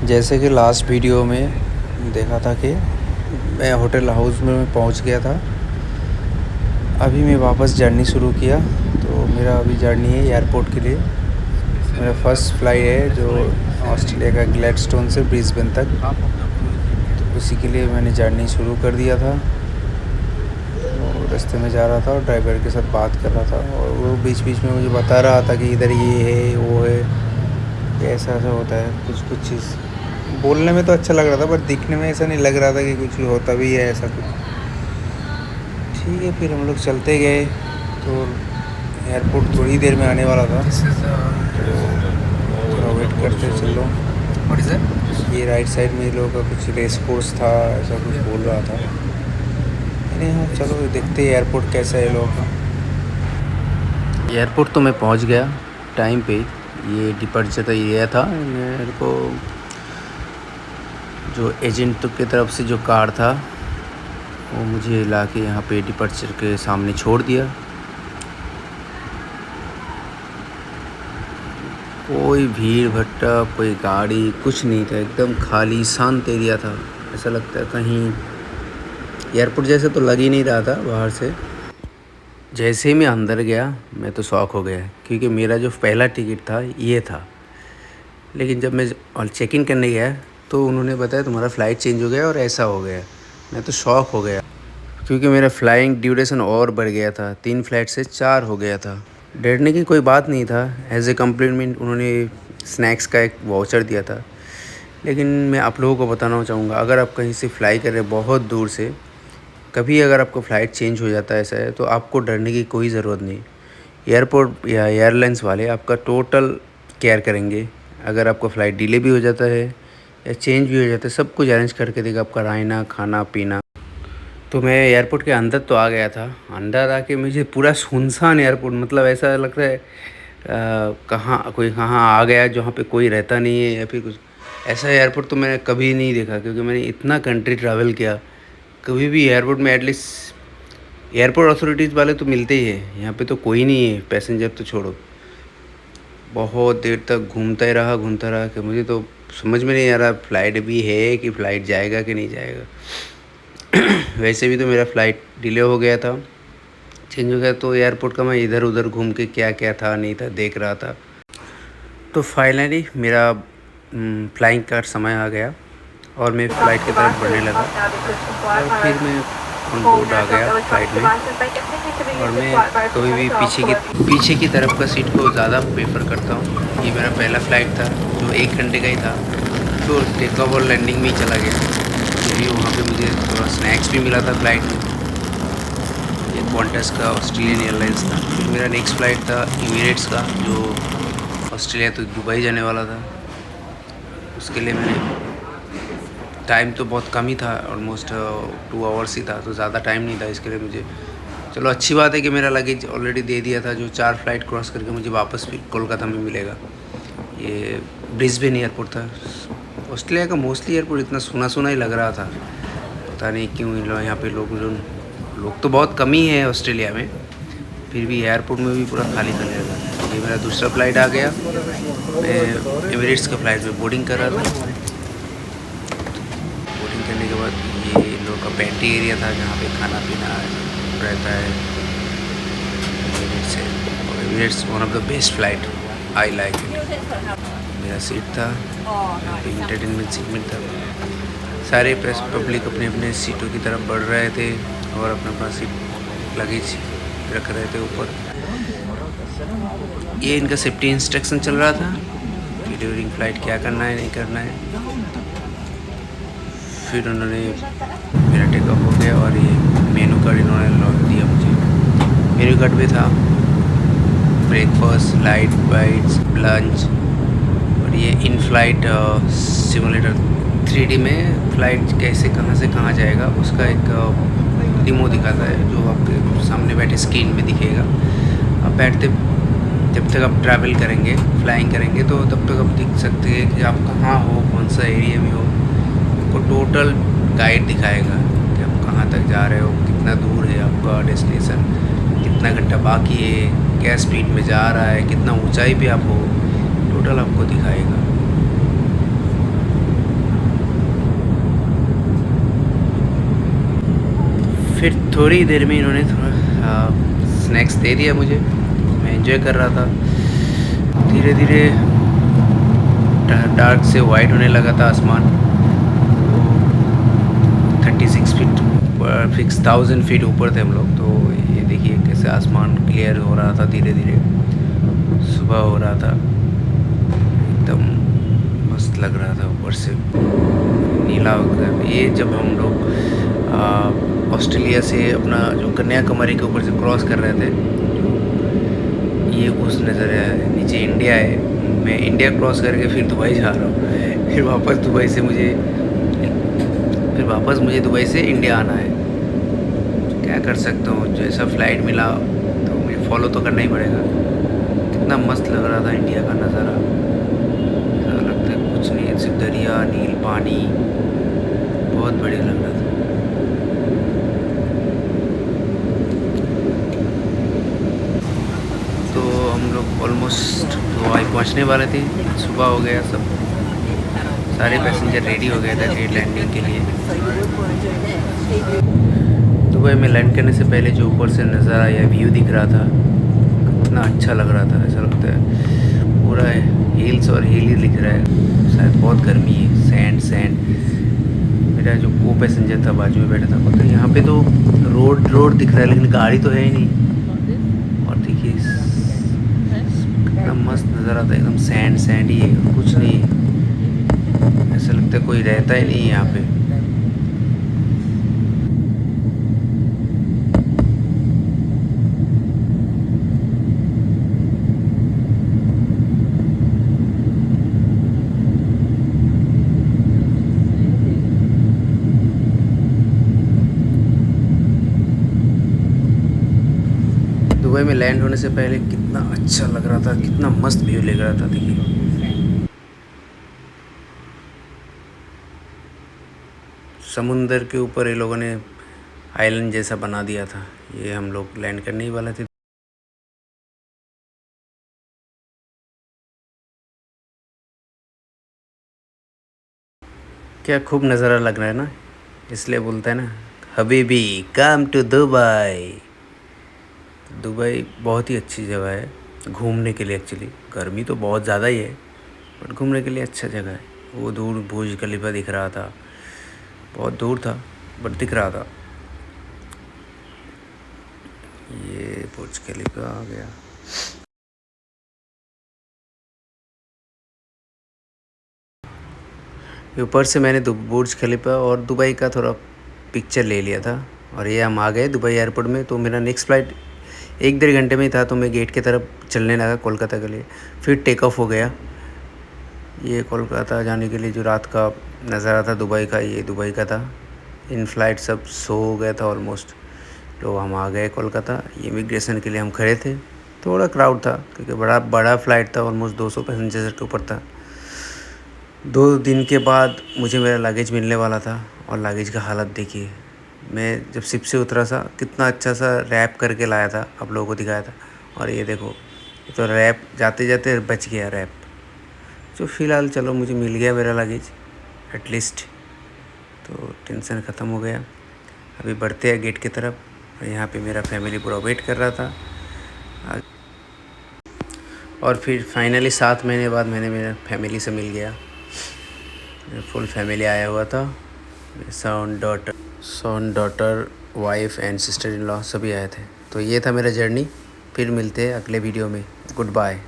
जैसे कि last video में देखा था कि मैं होटल हाउस में पहुंच गया था। अभी मैं वापस जर्नी शुरू किया। तो मेरा अभी जर्नी है एयरपोर्ट के लिए। मेरा फर्स्ट फ़्लाइट है जो ऑस्ट्रेलिया का ग्लैडस्टोन से ब्रिस्बेन तक। तो उसी के लिए मैंने जर्नी शुरू कर दिया था। और रास्ते में जा रहा था और ड्राइवर के साथ बात कर रहा था और वो बीच बीच में मुझे बता रहा था कि इधर ये है वो है, ऐसा ऐसा होता है। कुछ कुछ चीज़ बोलने में तो अच्छा लग रहा था पर दिखने में ऐसा नहीं लग रहा था कि कुछ होता भी है ऐसा कुछ। ठीक है, फिर हम लोग चलते गए। तो एयरपोर्ट थोड़ी देर में आने वाला था। थोड़ा वेट करते चलो। ये राइट साइड में ये लोगों का कुछ रेस कोर्स था, ऐसा कुछ बोल रहा था। नहीं हाँ, चलो देखते हैं एयरपोर्ट कैसा है लोगों का। एयरपोर्ट तो मैं पहुंच गया टाइम पे। ये डिपार्चर का एरिया था। मेरे को जो एजेंट की तरफ से जो कार था वो मुझे ला के यहाँ पे डिपार्चर के सामने छोड़ दिया। कोई भीड़ भट्टा, कोई गाड़ी, कुछ नहीं था। एकदम खाली शांत एरिया था। ऐसा लगता है कहीं एयरपोर्ट जैसे तो लग ही नहीं रहा था बाहर से। जैसे ही मैं अंदर गया मैं तो शॉक हो गया क्योंकि मेरा जो पहला टिकट था ये था। लेकिन जब मैं चेक इन करने गया तो उन्होंने बताया तुम्हारा फ़्लाइट चेंज हो गया और ऐसा हो गया। मैं तो शॉक हो गया क्योंकि मेरा फ्लाइंग ड्यूरेशन और बढ़ गया था। 3 फ्लाइट से 4 हो गया था। डरने की कोई बात नहीं था। एज ए कम्प्लीमेंट उन्होंने स्नैक्स का एक वाउचर दिया था। लेकिन मैं आप लोगों को बताना चाहूँगा, अगर आप कहीं से फ़्लाई कर रहे हैं बहुत दूर से, कभी अगर आपको फ़्लाइट चेंज हो जाता है ऐसा है तो आपको डरने की कोई ज़रूरत नहीं। एयरपोर्ट या एयरलाइंस वाले आपका टोटल केयर करेंगे। अगर आपका फ़्लाइट डिले भी हो जाता है या चेंज भी हो जाता है, सब कुछ अरेंज करके देगा, आपका रहना खाना पीना। तो मैं एयरपोर्ट के अंदर तो आ गया था। अंदर आके मुझे पूरा सुनसान एयरपोर्ट, मतलब ऐसा लग रहा है कहाँ कोई कहाँ आ गया जहाँ पे कोई रहता नहीं है या फिर कुछ। ऐसा एयरपोर्ट तो मैंने कभी नहीं देखा क्योंकि मैंने इतना कंट्री ट्रैवल किया। कभी भी एयरपोर्ट में एटलीस्ट एयरपोर्ट अथॉरिटीज़ वाले तो मिलते ही है, यहाँ पे तो कोई नहीं है। पैसेंजर तो छोड़ो, बहुत देर तक घूमता रहा कि मुझे तो समझ में नहीं आ रहा फ़्लाइट भी है कि फ़्लाइट जाएगा कि नहीं जाएगा। वैसे भी तो मेरा फ़्लाइट डिले हो गया था, चेंज हो गया। तो एयरपोर्ट का मैं इधर उधर घूम के क्या क्या था नहीं था देख रहा था। तो फाइनली मेरा फ्लाइंग का समय आ गया और मैं फ़्लाइट की तरफ बढ़ने लगा। और फिर मैं ऑन बोर्ड आ गया फ़्लाइट में। और मैं कभी भी पीछे की तरफ का सीट को ज़्यादा प्रेफर करता हूँ। ये मेरा पहला फ़्लाइट था जो 1 घंटे का ही था। तो टेक ऑफ और लैंडिंग में ही चला गया। फिर वहाँ पे मुझे थोड़ा स्नैक्स भी मिला था फ़्लाइट में। ये क्वांटस का ऑस्ट्रेलियन एयरलाइंस था। फिर मेरा नेक्स्ट फ़्लाइट था इमिरेट्स का जो ऑस्ट्रेलिया तो दुबई जाने वाला था। उसके लिए मैंने टाइम तो बहुत कम ही था, ऑलमोस्ट 2 आवर्स ही था, तो ज़्यादा टाइम नहीं था। इसके लिए मुझे चलो अच्छी बात है कि मेरा लगेज ऑलरेडी दे दिया था जो 4 फ्लाइट क्रॉस करके मुझे वापस फिर कोलकाता में मिलेगा। ये ब्रिस्बेन एयरपोर्ट था। ऑस्ट्रेलिया का मोस्टली एयरपोर्ट इतना सुना सुना ही लग रहा था, पता नहीं क्यों यहाँ पे लोग तो बहुत कम ही है ऑस्ट्रेलिया में, फिर भी एयरपोर्ट में भी पूरा खाली खाली लगा। ये मेरा दूसरा फ़्लाइट आ गया। मैं एमिरेट्स का फ़्लाइट में बोर्डिंग कर रहा था। बोर्डिंग करने के बाद ये इन लोगों का पेंट्री एरिया था जहाँ पे खाना पीना रहता है। एमिरेट्स है और Emirates one of the best flight, I like it. मेरा सीट था, इंटरटेनमेंट सीट में था। सारे पब्लिक अपने अपने सीटों की तरफ बढ़ रहे थे और अपना अपना सीट लगेज रख रहे थे ऊपर। ये इनका सेफ्टी इंस्ट्रक्शन चल रहा था कि ड्यूरिंग फ़्लाइट क्या करना है नहीं करना है। फिर उन्होंने मेरा टेक ऑफ हो गया और ये मेनू कार्ड इन्होंने लॉक दिया मुझे। मेनू कार्ड पे था ब्रेकफास्ट, लाइट बाइट्स, लंच और ये इन फ़्लाइट सिमुलेटर 3D में फ़्लाइट कैसे कहाँ से कहाँ जाएगा उसका एक डिमो दिखाता है जो आपके सामने बैठे स्क्रीन में दिखेगा। आप बैठते जब तक आप ट्रैवल करेंगे, फ्लाइंग करेंगे तो तब तक आप देख सकते हैं कि आप कहाँ हो, कौन सा एरिया में हो। आपको टोटल गाइड दिखाएगा कि आप कहाँ तक जा रहे हो, कितना दूर है आपका डेस्टिनेशन, कितना घंटा बाकी है, क्या स्पीड में जा रहा है, कितना ऊंचाई पे आप हो, टोटल आपको दिखाएगा। फिर थोड़ी देर में इन्होंने थोड़ा स्नैक्स दे दिया मुझे। मैं एंजॉय कर रहा था। धीरे धीरे डार्क से वाइट होने लगा था आसमान। 36 फीट 6000 फीट ऊपर थे हम लोग। तो ये देखिए कैसे आसमान क्लियर हो रहा था धीरे धीरे। सुबह हो रहा था, एकदम मस्त लग रहा था ऊपर से नीला होकर। ये जब हम लोग ऑस्ट्रेलिया से अपना जो कन्याकुमारी के ऊपर से क्रॉस कर रहे थे, ये उस नज़र है। नीचे इंडिया है, मैं इंडिया क्रॉस करके फिर दुबई जा रहा हूँ। फिर वापस मुझे दुबई से इंडिया आना है। क्या कर सकता हूँ, जैसा फ़्लाइट मिला तो मुझे फॉलो तो करना ही पड़ेगा। कितना मस्त लग रहा था इंडिया का नज़ारा। ऐसा लगता है कुछ नहीं, सिर्फ दरिया, नील पानी, बहुत बढ़िया लग रहा था। तो हम लोग ऑलमोस्ट दुबई पहुँचने वाले थे। सुबह हो गया, सब सारे पैसेंजर रेडी हो गए थे लैंडिंग के लिए। दुबई में लैंड करने से पहले जो ऊपर से नज़ारा या व्यू दिख रहा था, कितना अच्छा लग रहा था। ऐसा लगता है पूरा हिल्स और हिल ही दिख रहा है। शायद बहुत गर्मी है, सैंड। मेरा जो को पैसेंजर था बाजू में बैठा था, बोलता यहाँ पे तो रोड दिख रहा है लेकिन गाड़ी तो है ही नहीं। और देखिए कितना मस्त नज़ारा था, एकदम सैंड ही है, कुछ नहीं है। ऐसा लगता है कोई रहता ही नहीं है यहाँ पे। दुबई में लैंड होने से पहले कितना अच्छा लग रहा था, कितना मस्त व्यू लग रहा था। देखिए समुंदर के ऊपर ये लोगों ने आइलैंड जैसा बना दिया था। ये हम लोग लैंड करने ही वाले थे। क्या खूब नज़ारा लग रहा है ना, इसलिए बोलते हैं ना, हबीबी कम टू दुबई। दुबई बहुत ही अच्छी जगह है घूमने के लिए। एक्चुअली गर्मी तो बहुत ज़्यादा ही है, बट घूमने के लिए अच्छा जगह है। वो दूर बुर्ज खलीफा दिख रहा था, बहुत दूर था बट दिख रहा था। ये बुर्ज खलीफा आ गया। ऊपर से मैंने बुर्ज खलीफा और दुबई का थोड़ा पिक्चर ले लिया था। और ये हम आ गए दुबई एयरपोर्ट में। तो मेरा नेक्स्ट फ़्लाइट 1-1.5 घंटे में ही था, तो मैं गेट की तरफ चलने लगा कोलकाता के लिए। फिर टेक ऑफ हो गया। ये कोलकाता जाने के लिए जो रात का नज़ारा था दुबई का, ये दुबई का था। इन फ़्लाइट सब सो हो गया था ऑलमोस्ट। तो हम आ गए कोलकाता। इमिग्रेशन के लिए हम खड़े थे। थोड़ा क्राउड था क्योंकि बड़ा फ़्लाइट था, ऑलमोस्ट 200 पैसेंजर के ऊपर था। 2 दिन के बाद मुझे मेरा लगेज मिलने वाला था। और लगेज का हालत देखिए। मैं जब शिप से उतरा था, कितना अच्छा सा रैप करके लाया था, आप लोगों को दिखाया था। और ये देखो, ये तो रैप जाते जाते बच गया रैप। जो फ़िलहाल चलो मुझे मिल गया मेरा लगेज एटलीस्ट, तो टेंशन ख़त्म हो गया। अभी बढ़ते हैं गेट की तरफ। और यहाँ पे मेरा फैमिली पूरा वेट कर रहा था। और फिर फाइनली 7 महीने बाद मैंने मेरा फैमिली से मिल गया। फुल फैमिली आया हुआ था। Son daughter wife and sister in law सभी आए थे। तो ये था मेरा जर्नी। फिर मिलते हैं अगले वीडियो में। Good bye.